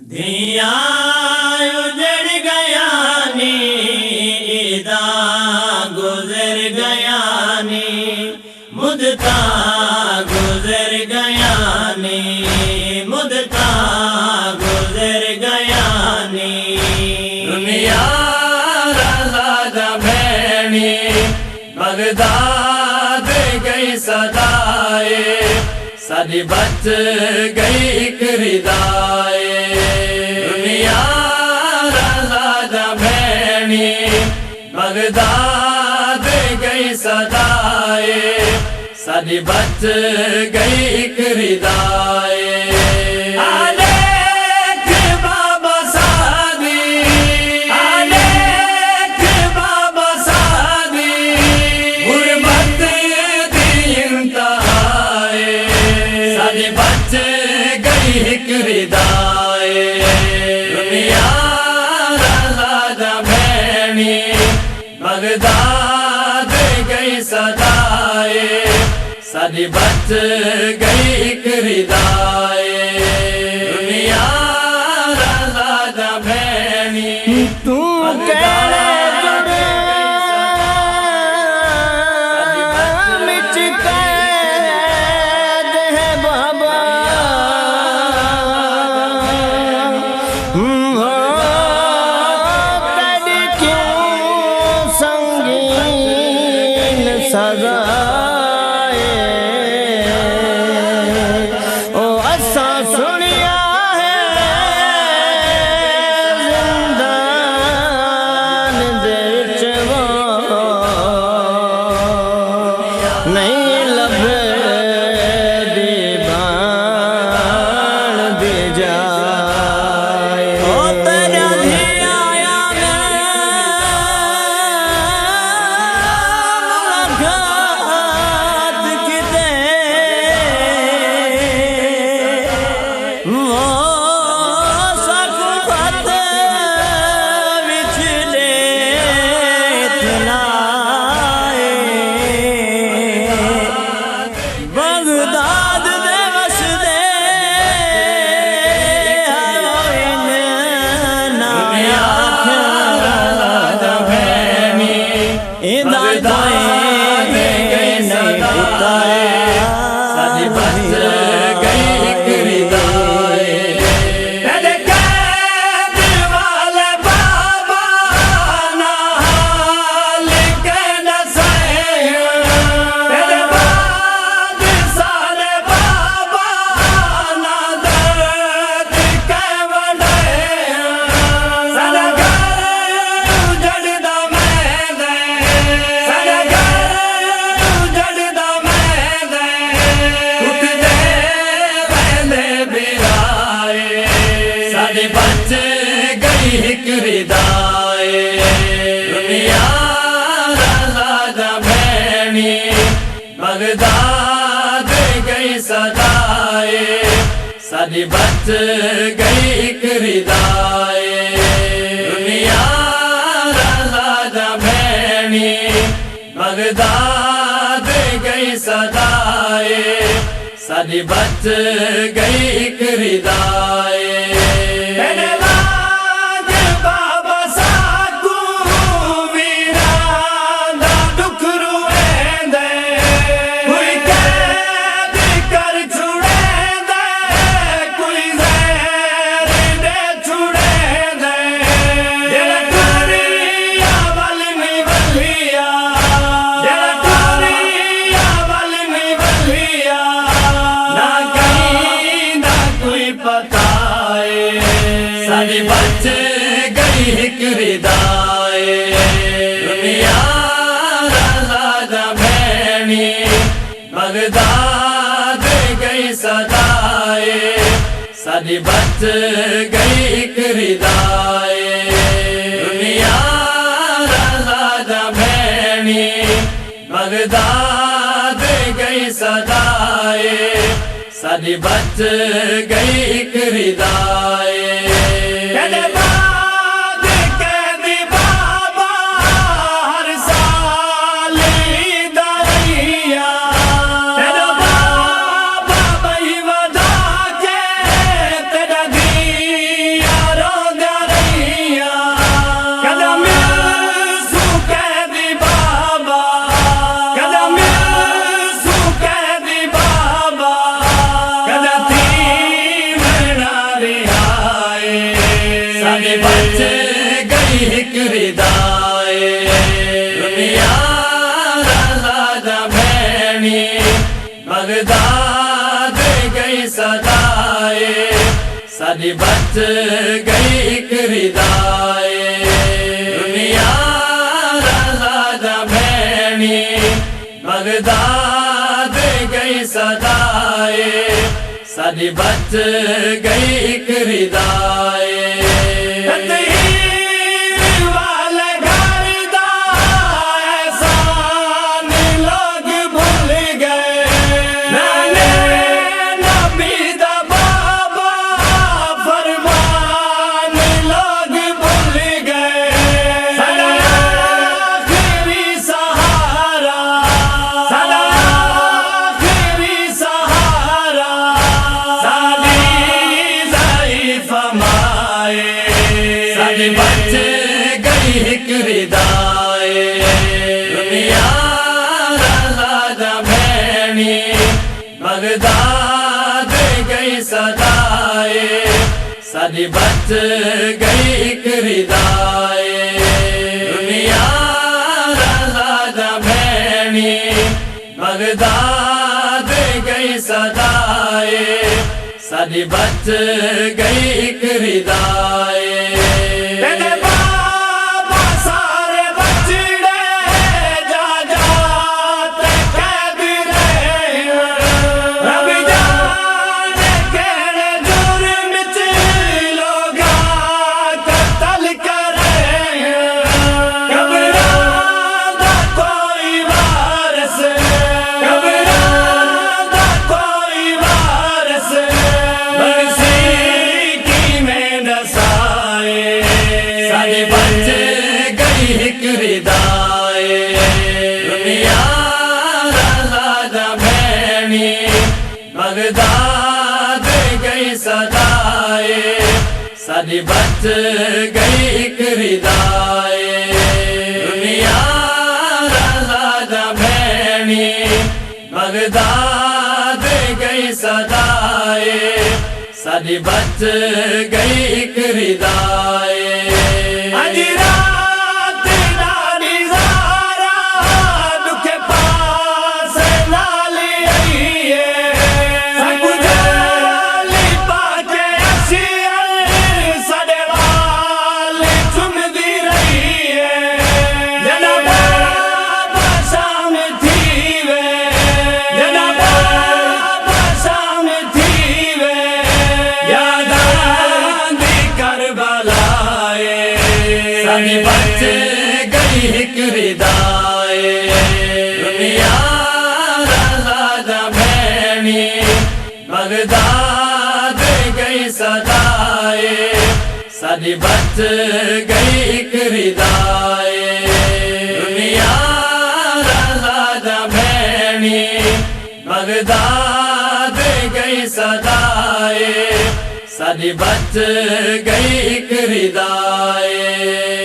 धिया उजड़ गया नी ईदा गुजर गया नी मुदता गुजर गया नी मुदता गुजर गया नी दुनिया रज़ा भैनी बगदाद गई सदाए साडी बच गई एक रिदाए दुनिया रज़ा भैनी बगदाद गई सदाए साडी बच गई एक रिदाए रिदाए दुनिया रज़ा भैनी बगदाद गई सदाए साडी बच गई एक रिदाए दुनिया रज़ा भैनी तू सजाए ओ असा सुनिया है जिंदान दिच वो नहीं लभे दीवान दे जाए ओ तेरा साडी बच गई एक रिदाए तेरे कैद वाले बाबा ना लिख न सहे तेरे बाद सारे बाबा ना दर्द के वड़े सारा घर उजड़दा मैं दे सारा साडी बच गई एक रिदाए दुनिया रज़ा भैनी बगदाद गई सदाए साडी बच गई एक रिदाए दुनिया रज़ा भैनी बगदाद गई सदाए साडी बच गई एक रिदाए बाबा साकू वीरा दा दुख रुएंदे कोई कैद कर छुड़ेंदे कोई ज़हर दे छुड़ेंदे जेड़ा टुरिया वल नहीं वलिया जेड़ा टुरिया वल नहीं वलिया ना कहीं ना कोई पताए साडी बच गई एक रिदाए दुनिया रज़ा भैनी बगदाद गई सदाए साडी बच गई एक रिदाए दुनिया रज़ा भैनी बगदाद गई सदाए साडी बच गई एक रिदाए साडी बच गई एक रिदाए दुनिया दा भैनी बगदाद गई सदाए साडी बच गई एक रिदाए दुनिया दा भैनी बगदाद गई सदाए साडी बच गई एक रिदाए साडी बच गई एक रिदाए दुनिया दा भैनी बगदाद गई सदाए साडी बच गई एक रिदाए दुनिया दा भैनी बगदाद गई सदाए साडी बच गई एक रिदाए साडी बच गई एक रिदाए दुनिया दा भैनी बगदाद गई सदाए साडी बच गई एक रिदाए दुनिया दा भैनी बगदाद गई सदाए साडी बच गई एक रिदाए साडी बच गई एक रिदाए दुनिया दा भैनी बगदाद गई सदाए साडी बच गई एक रिदाए दुनिया दा भैनी बगदाद गई सदाए साडी बच गई एक रिदाए।